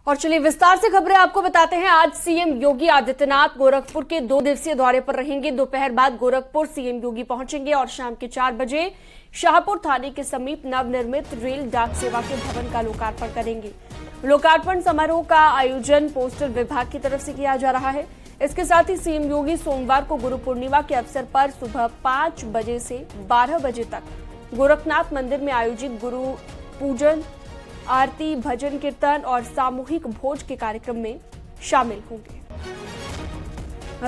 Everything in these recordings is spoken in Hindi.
और चलिए विस्तार से खबरें आपको बताते हैं। आज सीएम योगी आदित्यनाथ गोरखपुर के 2 दिवसीय दौरे पर रहेंगे। दोपहर बाद गोरखपुर सीएम योगी पहुंचेंगे और शाम के 4 बजे शाहपुर थाने के समीप नवनिर्मित रेल डाक सेवा के भवन का लोकार्पण करेंगे। लोकार्पण समारोह का आयोजन पोस्टल विभाग की तरफ से किया जा रहा है। इसके साथ ही सीएम योगी सोमवार को गुरु पूर्णिमा के अवसर पर सुबह 5 बजे से 12 बजे तक गोरखनाथ मंदिर में आयोजित गुरु पूजन, आरती, भजन कीर्तन और सामूहिक भोज के कार्यक्रम में शामिल होंगे।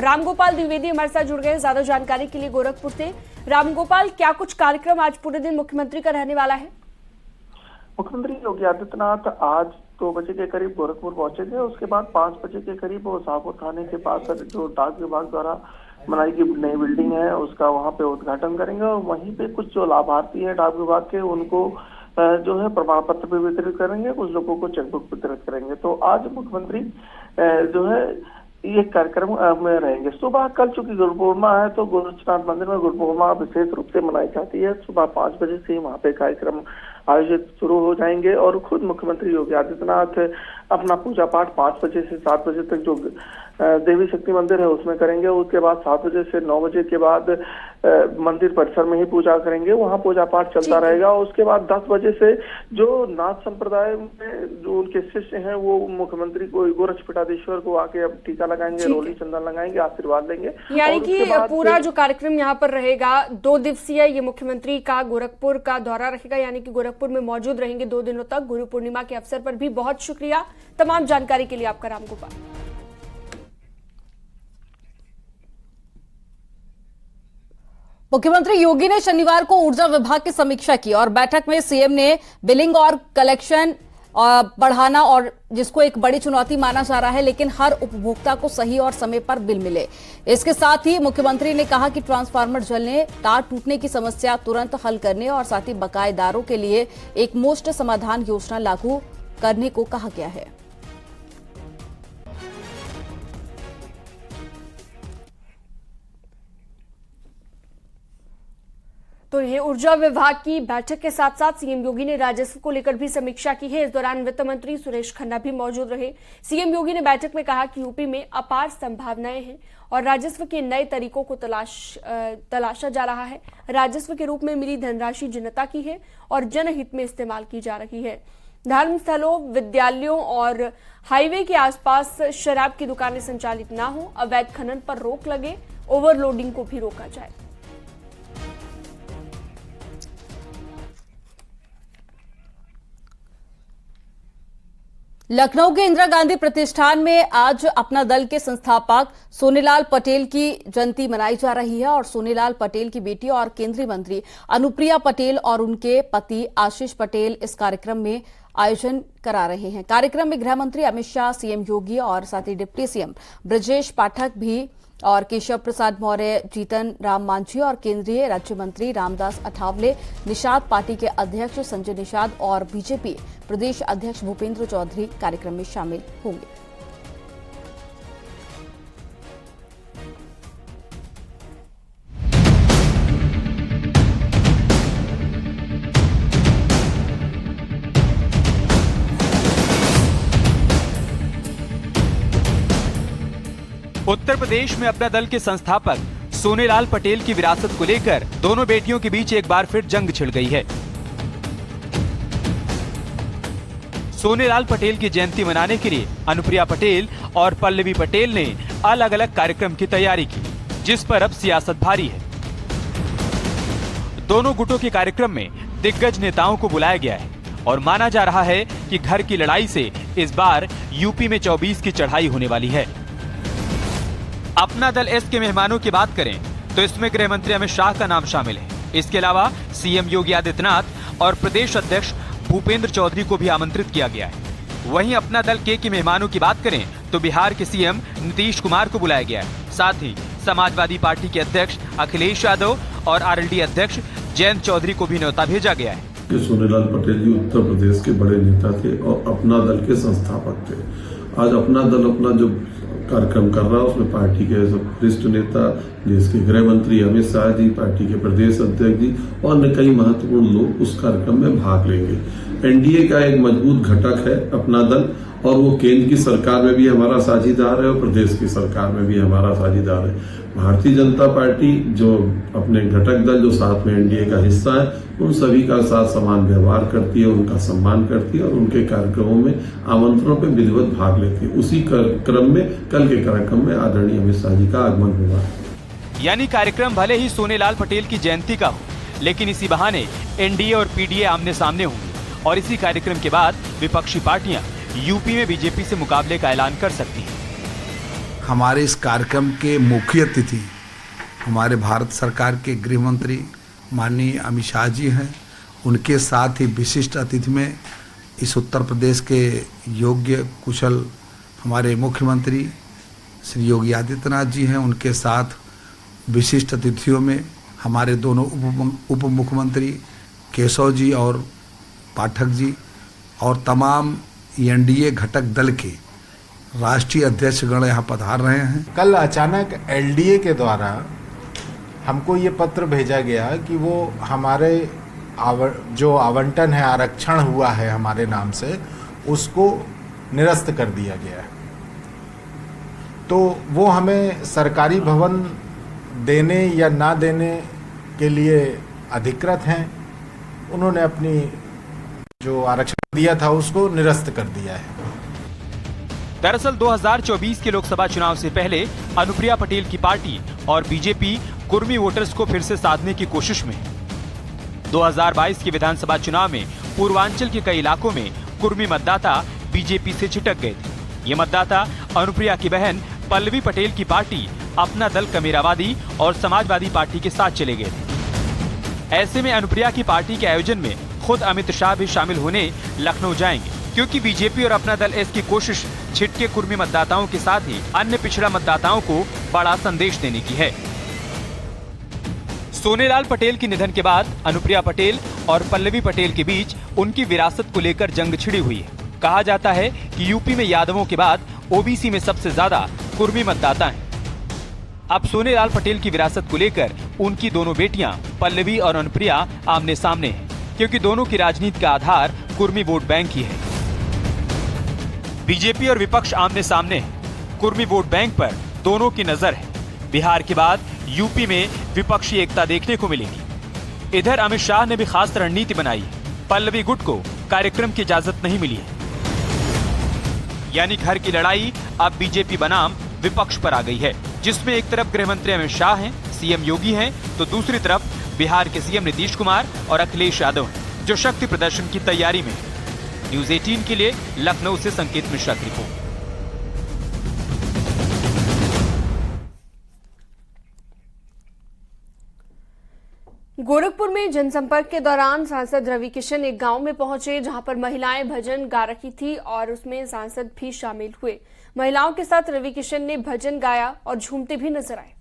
रामगोपाल द्विवेदी हमारे साथ जुड़ गए ज्यादा जानकारी के लिए गोरखपुर से। रामगोपाल, क्या कुछ कार्यक्रम आज पूरे दिन मुख्यमंत्री का रहने वाला है? मुख्यमंत्री योगी आदित्यनाथ आज 2 बजे के करीब गोरखपुर पहुंचेंगे। उसके बाद 5 बजे के करीब वो शाहपुर थाने के पास जो डाक विभाग द्वारा बनाई गई नई बिल्डिंग है उसका वहां पे उद्घाटन करेंगे और वहीं पे कुछ जो लाभार्थी है डाक विभाग के उनको जो है प्रमाण पत्र भी वितरित करेंगे, कुछ लोगों को चेकबुक वितरित करेंगे। तो आज मुख्यमंत्री जो है ये कार्यक्रम में रहेंगे। सुबह कल चूंकि गुरु पूर्णिमा है तो गोरखनाथ मंदिर में गुरु पूर्णिमा विशेष रूप से मनाई जाती है। सुबह 5 बजे से वहाँ पे कार्यक्रम आयोजित शुरू हो जाएंगे और खुद मुख्यमंत्री योगी आदित्यनाथ अपना पूजा पाठ 5 बजे से 7 बजे तक जो देवी शक्ति मंदिर है उसमें करेंगे। उसके बाद 7 बजे से 9 बजे के बाद मंदिर परिसर में ही पूजा करेंगे, वहाँ पूजा पाठ चलता रहेगा। उसके बाद 10 बजे से जो नाथ संप्रदाय में जो उनके शिष्य हैं वो मुख्यमंत्री को गोरक्षपीठाधीश्वर को आके अब टीका लगाएंगे, रोली चंदन लगाएंगे, आशीर्वाद लेंगे। यानी कि पूरा जो कार्यक्रम यहाँ पर रहेगा 2 दिवसीय ये मुख्यमंत्री का गोरखपुर का दौरा रहेगा, यानी कि गोरखपुर में मौजूद रहेंगे 2 दिनों तक गुरु पूर्णिमा के अवसर पर भी। बहुत शुक्रिया तमाम जानकारी के लिए आपका रामगोपाल। मुख्यमंत्री योगी ने शनिवार को ऊर्जा विभाग की समीक्षा की और बैठक में सीएम ने बिलिंग और कलेक्शन बढ़ाना और जिसको एक बड़ी चुनौती माना जा रहा है, लेकिन हर उपभोक्ता को सही और समय पर बिल मिले। इसके साथ ही मुख्यमंत्री ने कहा कि ट्रांसफार्मर जलने, तार टूटने की समस्या तुरंत हल करने और साथ ही बकायेदारों के लिए एक मुश्त समाधान योजना लागू करने को कहा गया है। तो ये ऊर्जा विभाग की बैठक के साथ साथ सीएम योगी ने राजस्व को लेकर भी समीक्षा की है। इस दौरान वित्त मंत्री सुरेश खन्ना भी मौजूद रहे। सीएम योगी ने बैठक में कहा कि यूपी में अपार संभावनाएं हैं और राजस्व के नए तरीकों को तलाशा जा रहा है। राजस्व के रूप में मिली धनराशि जनता की है और जनहित में इस्तेमाल की जा रही है। धर्म स्थलों, विद्यालयों और हाईवे के आसपास शराब की दुकानें संचालित ना हो, अवैध खनन पर रोक लगे, ओवरलोडिंग को भी रोका जाए। लखनऊ के इंदिरा गांधी प्रतिष्ठान में आज अपना दल के संस्थापक सोनेलाल पटेल की जयंती मनाई जा रही है और सोनेलाल पटेल की बेटी और केंद्रीय मंत्री अनुप्रिया पटेल और उनके पति आशीष पटेल इस कार्यक्रम में आयोजन करा रहे हैं। कार्यक्रम में गृह मंत्री अमित शाह, सीएम योगी और साथ ही डिप्टी सीएम ब्रजेश पाठक भी और केशव प्रसाद मौर्य, जीतन राम मांझी और केंद्रीय राज्य मंत्री रामदास अठावले, निषाद पार्टी के अध्यक्ष संजय निषाद और बीजेपी प्रदेश अध्यक्ष भूपेंद्र चौधरी कार्यक्रम में शामिल होंगे। उत्तर प्रदेश में अपना दल के संस्थापक सोनेलाल पटेल की विरासत को लेकर दोनों बेटियों के बीच एक बार फिर जंग छिड़ गई है। सोनेलाल पटेल की जयंती मनाने के लिए अनुप्रिया पटेल और पल्लवी पटेल ने अलग अलग कार्यक्रम की तैयारी की, जिस पर अब सियासत भारी है। दोनों गुटों के कार्यक्रम में दिग्गज नेताओं को बुलाया गया है और माना जा रहा है कि घर की लड़ाई से इस बार यूपी में 24 की चढ़ाई होने वाली है। अपना दल एस के मेहमानों की बात करें तो इसमें गृह मंत्री अमित शाह का नाम शामिल है। इसके अलावा सीएम योगी आदित्यनाथ और प्रदेश अध्यक्ष भूपेंद्र चौधरी को भी आमंत्रित किया गया है। वहीं अपना दल के मेहमानों की बात करें तो बिहार के सीएम नीतीश कुमार को बुलाया गया है। साथ ही समाजवादी पार्टी के अध्यक्ष अखिलेश यादव और आरएलडी अध्यक्ष जयंत चौधरी को भी न्योता भेजा गया है। सोनेलाल पटेल जी उत्तर प्रदेश के बड़े नेता थे और अपना दल के संस्थापक थे। आज अपना दल अपना जो कार्यक्रम कर रहा है उसमें पार्टी के वरिष्ठ नेता, देश के गृह मंत्री अमित शाह जी, पार्टी के प्रदेश अध्यक्ष जी और अन्य कई महत्वपूर्ण लोग उस कार्यक्रम में भाग लेंगे। एनडीए का एक मजबूत घटक है अपना दल, और वो केंद्र की सरकार में भी हमारा साझीदार है और प्रदेश की सरकार में भी हमारा साझीदार है। भारतीय जनता पार्टी जो अपने घटक दल जो साथ में एनडीए का हिस्सा है, उन सभी का साथ समान व्यवहार करती है, उनका सम्मान करती है और उनके कार्यक्रमों में आमंत्रणों पर विधिवत भाग लेती है। उसी क्रम में कल के कार्यक्रम में आदरणीय अमित शाह जी का आगमन होगा। यानी कार्यक्रम भले ही सोनेलाल पटेल की जयंती का हो, लेकिन इसी बहाने एनडीए और पीडीए आमने सामने होंगे और इसी कार्यक्रम के बाद विपक्षी पार्टियां यूपी में बीजेपी से मुकाबले का ऐलान कर सकती हैं। हमारे इस कार्यक्रम के मुख्य अतिथि हमारे भारत सरकार के गृह मंत्री माननीय अमित शाह जी हैं। उनके साथ ही विशिष्ट अतिथि में इस उत्तर प्रदेश के योग्य कुशल हमारे मुख्यमंत्री श्री योगी आदित्यनाथ जी हैं। उनके साथ विशिष्ट अतिथियों में हमारे दोनों उप मुख्यमंत्री केशव जी और पाठक जी और तमाम एनडीए घटक दल के राष्ट्रीय अध्यक्ष गण यहाँ पधार रहे हैं। कल अचानक एलडीए के द्वारा हमको ये पत्र भेजा गया कि वो हमारे जो आवंटन है, आरक्षण हुआ है हमारे नाम से, उसको निरस्त कर दिया गया है। तो वो हमें सरकारी भवन देने या ना देने के लिए अधिकृत हैं। उन्होंने अपनी जो आरक्षण दिया था उसको निरस्त कर दिया है। दरअसल 2024 के लोकसभा चुनाव से पहले अनुप्रिया पटेल की पार्टी और बीजेपी कुर्मी वोटर्स को फिर से साधने की कोशिश में है। 2022 के विधानसभा चुनाव में पूर्वांचल के कई इलाकों में कुर्मी मतदाता बीजेपी से छिटक गए थे। ये मतदाता अनुप्रिया की बहन पल्लवी पटेल की पार्टी अपना दल कमेरावादी और समाजवादी पार्टी के साथ चले गए थे। ऐसे में अनुप्रिया की पार्टी के आयोजन में खुद अमित शाह भी शामिल होने लखनऊ जाएंगे, क्योंकि बीजेपी और अपना दल एस की कोशिश छिटके कुर्मी मतदाताओं के साथ ही अन्य पिछड़ा मतदाताओं को बड़ा संदेश देने की है। सोनेलाल पटेल के निधन के बाद अनुप्रिया पटेल और पल्लवी पटेल के बीच उनकी विरासत को लेकर जंग छिड़ी हुई है। कहा जाता है कि यूपी में यादवों के बाद ओबीसी में सबसे ज्यादा कुर्मी मतदाता हैं। अब सोनेलाल पटेल की विरासत को लेकर उनकी दोनों बेटियां पल्लवी और अनुप्रिया आमने सामने हैं, क्योंकि दोनों की राजनीति का आधार कुर्मी वोट बैंक ही है। बीजेपी और विपक्ष आमने सामने है। कुर्मी वोट बैंक पर दोनों की नजर है। बिहार के बाद यूपी में विपक्षी एकता देखने को मिलेगी। इधर अमित शाह ने भी खास रणनीति बनाई है। पल्लवी गुट को कार्यक्रम की इजाजत नहीं मिली है, यानी घर की लड़ाई अब बीजेपी बनाम विपक्ष पर आ गई है, जिसमें एक तरफ गृह मंत्री अमित शाह हैं, सीएम योगी हैं, तो दूसरी तरफ बिहार के सीएम नीतीश कुमार और अखिलेश यादव हैं, जो शक्ति प्रदर्शन की तैयारी में है। न्यूज 18 के लिए लखनऊ से संकेत मिश्रा की रिपोर्ट। गोरखपुर में जनसंपर्क के दौरान सांसद रवि किशन एक गांव में पहुंचे, जहां पर महिलाएं भजन गा रही थी और उसमें सांसद भी शामिल हुए। महिलाओं के साथ रवि किशन ने भजन गाया और झूमते भी नजर आए।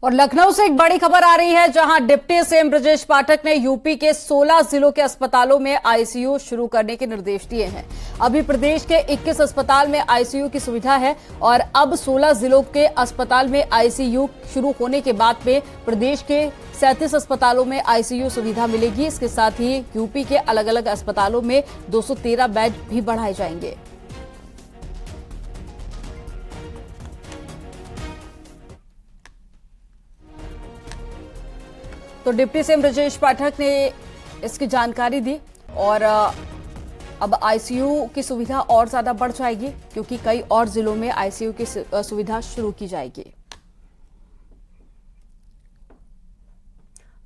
और लखनऊ से एक बड़ी खबर आ रही है, जहां डिप्टी सीएम ब्रजेश पाठक ने यूपी के 16 जिलों के अस्पतालों में आईसीयू शुरू करने के निर्देश दिए हैं। अभी प्रदेश के 21 अस्पताल में आईसीयू की सुविधा है और अब 16 जिलों के अस्पताल में आईसीयू शुरू होने के बाद में प्रदेश के 37 अस्पतालों में आईसीयू सुविधा मिलेगी। इसके साथ ही यूपी के अलग अलग अस्पतालों में 213 बेड भी बढ़ाए जाएंगे। तो डिप्टी सीएम ब्रजेश पाठक ने इसकी जानकारी दी और अब आईसीयू की सुविधा और ज्यादा बढ़ जाएगी, क्योंकि कई और जिलों में आईसीयू की सुविधा शुरू की जाएगी।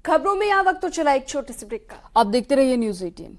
खबरों में यह वक्त तो चला एक छोटे से ब्रेक का। अब देखते रहिए न्यूज 18।